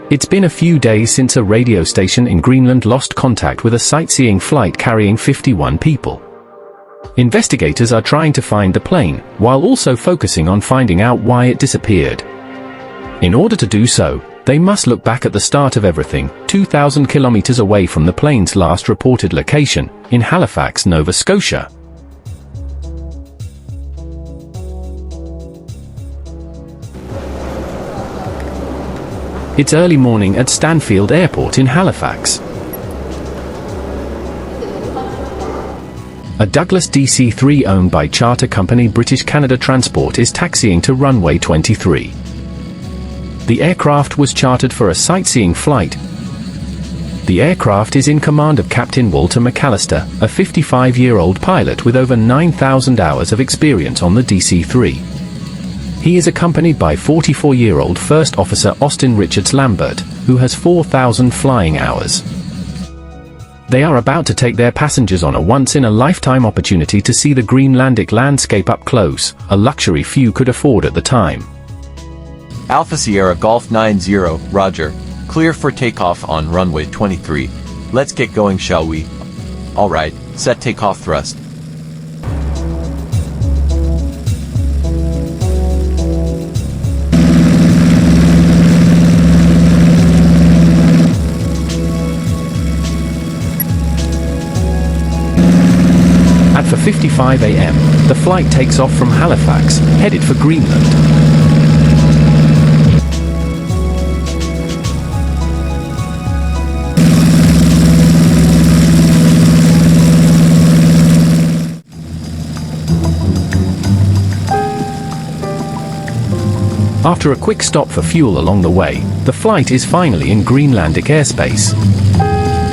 It's been a few days since a radio station in Greenland lost contact with a sightseeing flight carrying 51 people. Investigators are trying to find the plane, while also focusing on finding out why it disappeared. In order to do so, they must look back at the start of everything, 2,000 kilometers away from the plane's last reported location, in Halifax, Nova Scotia. It's early morning at Stanfield Airport in Halifax. A Douglas DC-3 owned by charter company British Canada Transport is taxiing to runway 23. The aircraft was chartered for a sightseeing flight. The aircraft is in command of Captain Walter McAllister, a 55-year-old pilot with over 9,000 hours of experience on the DC-3. He is accompanied by 44-year-old First Officer Austin Richards Lambert, who has 4,000 flying hours. They are about to take their passengers on a once-in-a-lifetime opportunity to see the Greenlandic landscape up close, a luxury few could afford at the time. Alpha Sierra Golf 90, Roger. Clear for takeoff on runway 23. Let's get going, shall we? Alright, set takeoff thrust. At 4:55 a.m., the flight takes off from Halifax, headed for Greenland. After a quick stop for fuel along the way, the flight is finally in Greenlandic airspace.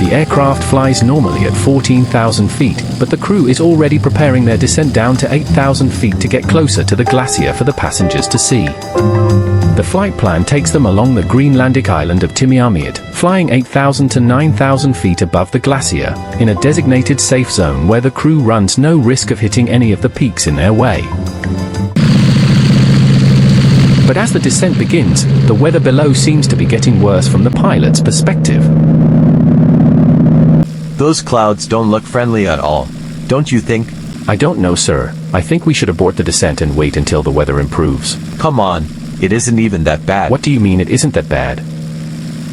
The aircraft flies normally at 14,000 feet, but the crew is already preparing their descent down to 8,000 feet to get closer to the glacier for the passengers to see. The flight plan takes them along the Greenlandic island of Timiamiut, flying 8,000 to 9,000 feet above the glacier, in a designated safe zone where the crew runs no risk of hitting any of the peaks in their way. But as the descent begins, the weather below seems to be getting worse from the pilot's perspective. Those clouds don't look friendly at all, don't you think? I don't know, sir. I think we should abort the descent and wait until the weather improves. Come on, it isn't even that bad. What do you mean it isn't that bad?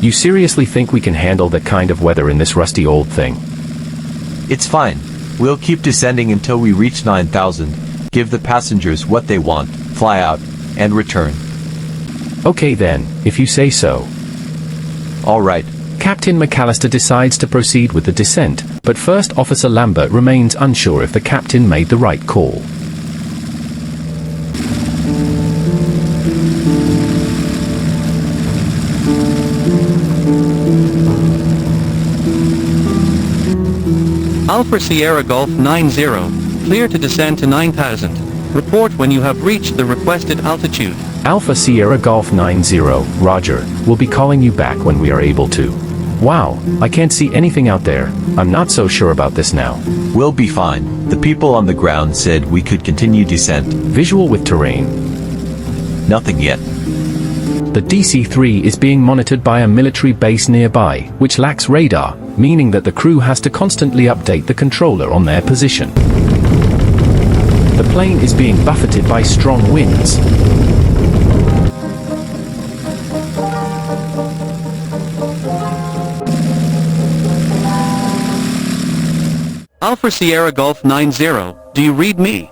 You seriously think we can handle that kind of weather in this rusty old thing? It's fine. We'll keep descending until we reach 9,000, give the passengers what they want, fly out, and return. Okay then, if you say so. Alright. Captain McAllister decides to proceed with the descent, but First Officer Lambert remains unsure if the captain made the right call. Alpha Sierra Golf 90, clear to descend to 9,000. Report when you have reached the requested altitude. Alpha Sierra Golf 90, Roger. We'll be calling you back when we are able to. Wow, I can't see anything out there. I'm not so sure about this now. We'll be fine. The people on the ground said we could continue descent. Visual with terrain. Nothing yet. The DC-3 is being monitored by a military base nearby, which lacks radar, meaning that the crew has to constantly update the controller on their position. The plane is being buffeted by strong winds. Alpha Sierra Golf 90, do you read me?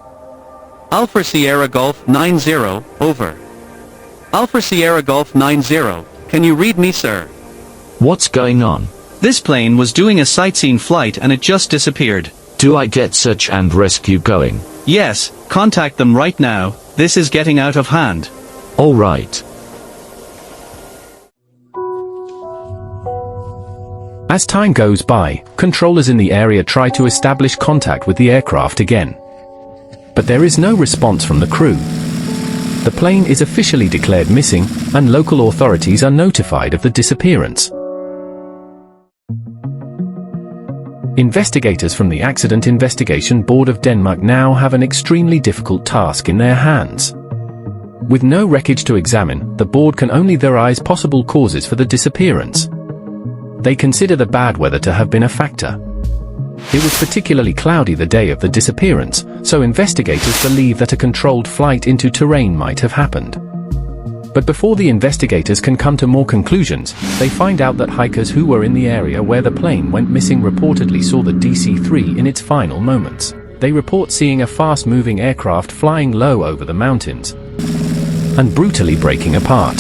Alpha Sierra Golf 90, over. Alpha Sierra Golf 90, can you read me, sir? What's going on? This plane was doing a sightseeing flight and it just disappeared. Do I get search and rescue going? Yes, contact them right now. This is getting out of hand. All right. As time goes by, controllers in the area try to establish contact with the aircraft again. But there is no response from the crew. The plane is officially declared missing, and local authorities are notified of the disappearance. Investigators from the Accident Investigation Board of Denmark now have an extremely difficult task in their hands. With no wreckage to examine, the board can only theorize possible causes for the disappearance. They consider the bad weather to have been a factor. It was particularly cloudy the day of the disappearance, so investigators believe that a controlled flight into terrain might have happened. But before the investigators can come to more conclusions, they find out that hikers who were in the area where the plane went missing reportedly saw the DC-3 in its final moments. They report seeing a fast-moving aircraft flying low over the mountains and brutally breaking apart.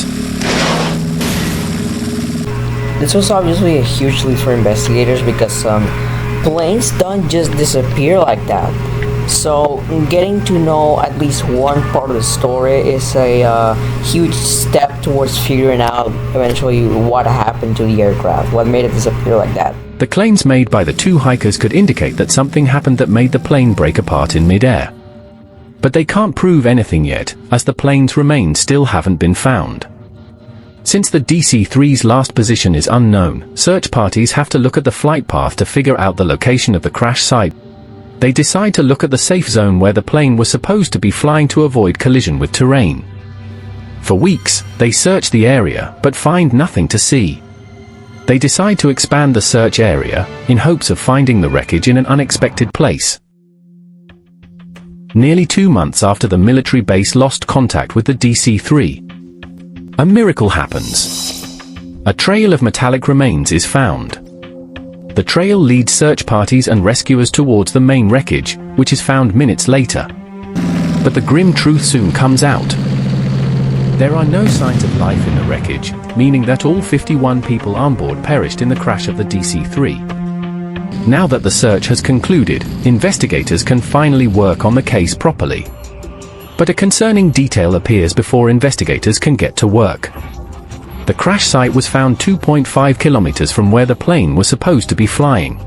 This was obviously a huge lead for investigators because planes don't just disappear like that. So getting to know at least one part of the story is a huge step towards figuring out eventually what happened to the aircraft, what made it disappear like that. The claims made by the two hikers could indicate that something happened that made the plane break apart in mid-air. But they can't prove anything yet, as the plane's remains still haven't been found. Since the DC-3's last position is unknown, search parties have to look at the flight path to figure out the location of the crash site. They decide to look at the safe zone where the plane was supposed to be flying to avoid collision with terrain. For weeks, they search the area, but find nothing to see. They decide to expand the search area, in hopes of finding the wreckage in an unexpected place. Nearly 2 months after the military base lost contact with the DC-3, a miracle happens. A trail of metallic remains is found. The trail leads search parties and rescuers towards the main wreckage, which is found minutes later. But the grim truth soon comes out. There are no signs of life in the wreckage, meaning that all 51 people on board perished in the crash of the DC-3. Now that the search has concluded, investigators can finally work on the case properly. But a concerning detail appears before investigators can get to work. The crash site was found 2.5 kilometers from where the plane was supposed to be flying.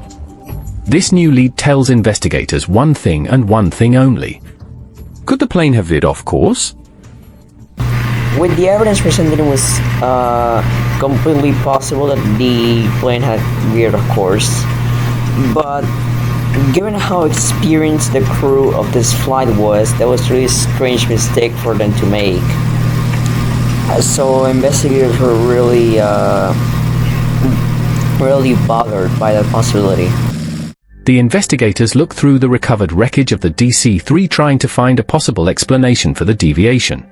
This new lead tells investigators one thing and one thing only. Could the plane have veered off course? With the evidence presented, it was completely possible that the plane had veered off course. But given how experienced the crew of this flight was, that was really a strange mistake for them to make. So investigators were really bothered by that possibility. The investigators look through the recovered wreckage of the DC-3 trying to find a possible explanation for the deviation.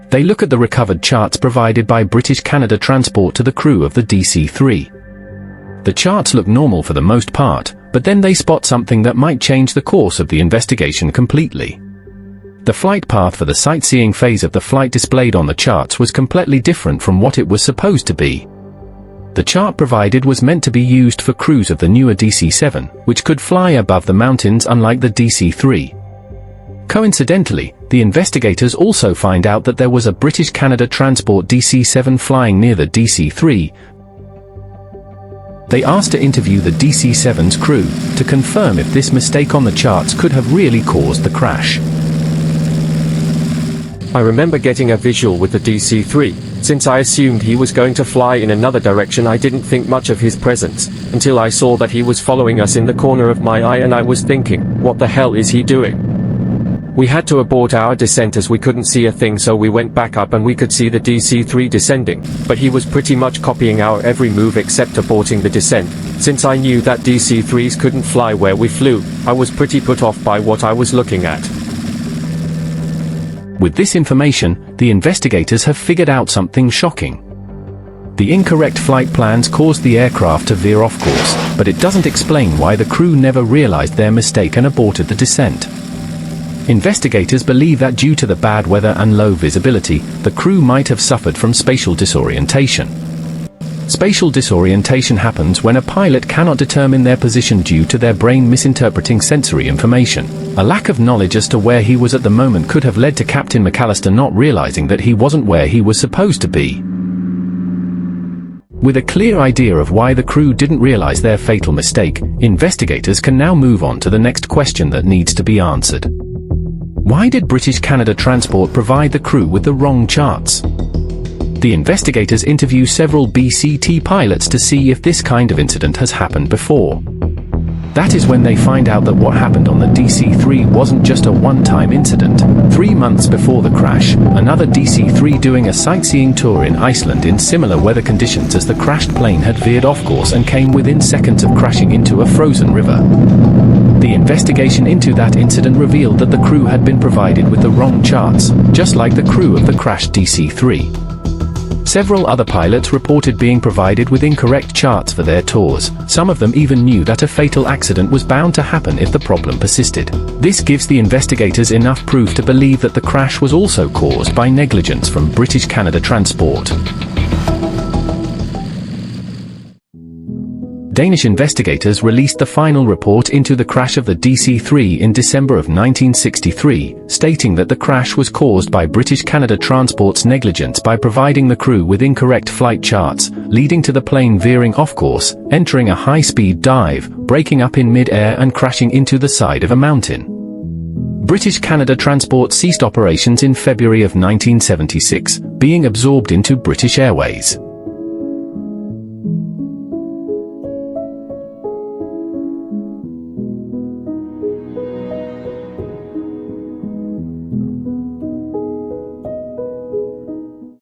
They look at the recovered charts provided by British Canada Transport to the crew of the DC-3. The charts look normal for the most part, but then they spot something that might change the course of the investigation completely. The flight path for the sightseeing phase of the flight displayed on the charts was completely different from what it was supposed to be. The chart provided was meant to be used for crews of the newer DC-7, which could fly above the mountains unlike the DC-3. Coincidentally, the investigators also find out that there was a British Canada Transport DC-7 flying near the DC-3. They asked to interview the DC-7's crew to confirm if this mistake on the charts could have really caused the crash. I remember getting a visual with the DC-3. Since I assumed he was going to fly in another direction, I didn't think much of his presence, until I saw that he was following us in the corner of my eye, and I was thinking, what the hell is he doing? We had to abort our descent as we couldn't see a thing, so we went back up and we could see the DC-3 descending, but he was pretty much copying our every move except aborting the descent. Since I knew that DC-3s couldn't fly where we flew, I was pretty put off by what I was looking at. With this information, the investigators have figured out something shocking. The incorrect flight plans caused the aircraft to veer off course, but it doesn't explain why the crew never realized their mistake and aborted the descent. Investigators believe that due to the bad weather and low visibility, the crew might have suffered from spatial disorientation. Spatial disorientation happens when a pilot cannot determine their position due to their brain misinterpreting sensory information. A lack of knowledge as to where he was at the moment could have led to Captain McAllister not realizing that he wasn't where he was supposed to be. With a clear idea of why the crew didn't realize their fatal mistake, investigators can now move on to the next question that needs to be answered. Why did British Canada Transport provide the crew with the wrong charts? The investigators interview several BCT pilots to see if this kind of incident has happened before. That is when they find out that what happened on the DC-3 wasn't just a one-time incident. 3 months before the crash, another DC-3 doing a sightseeing tour in Iceland in similar weather conditions as the crashed plane had veered off course and came within seconds of crashing into a frozen river. The investigation into that incident revealed that the crew had been provided with the wrong charts, just like the crew of the crashed DC-3. Several other pilots reported being provided with incorrect charts for their tours. Some of them even knew that a fatal accident was bound to happen if the problem persisted. This gives the investigators enough proof to believe that the crash was also caused by negligence from British Canada Transport. Danish investigators released the final report into the crash of the DC-3 in December of 1963, stating that the crash was caused by British Canada Transport's negligence by providing the crew with incorrect flight charts, leading to the plane veering off course, entering a high-speed dive, breaking up in mid-air and crashing into the side of a mountain. British Canada Transport ceased operations in February of 1976, being absorbed into British Airways.